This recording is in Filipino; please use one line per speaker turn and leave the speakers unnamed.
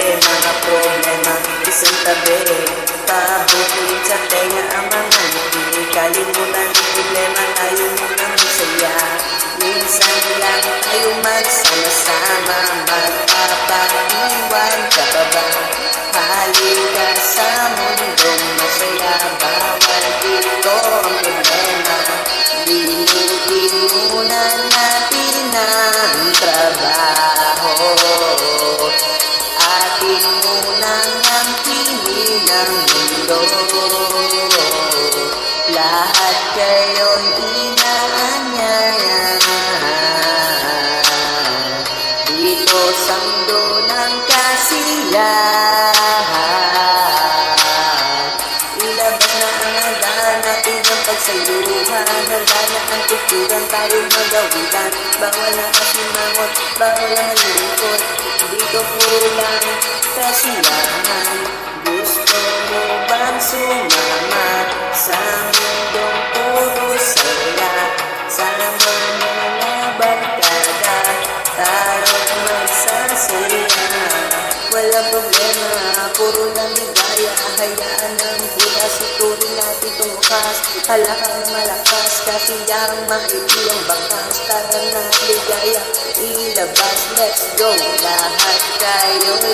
mga problema, isang tabi. Pabukuin sa tenga ang mga ngiti. Kalimutan ang problema, tayo muna magsaya. Minsan lang tayo magsama-sama. Magpapaiwan ka pa ba? Halika sa mundong masaya. Bawal dito ang problema. Limutin muna natin ang trabaho. Atin munang ang tingin ng mundo. Lahat kayo'y inaanyaya dito sa mundo ng kasiyahan. Ilabas na ang handa natin ang pagsayuhan. Handa na ang tutugan tayong magawitan. Bawal na kasimangot, bawal na malungkot. Dito puro lang kasiyahan. Gusto mo bang sumama sa mundong puro saya? Sama mga barkada, tayo'y magsasaya. Wala problema, puro lang ligaya. Hayaan ang bulas, ituloy natin tumukas. Halakang malakas, kasiyang maigi ang bakas. Tara na ligaya, ilabas, let's go. Lahat kayo'y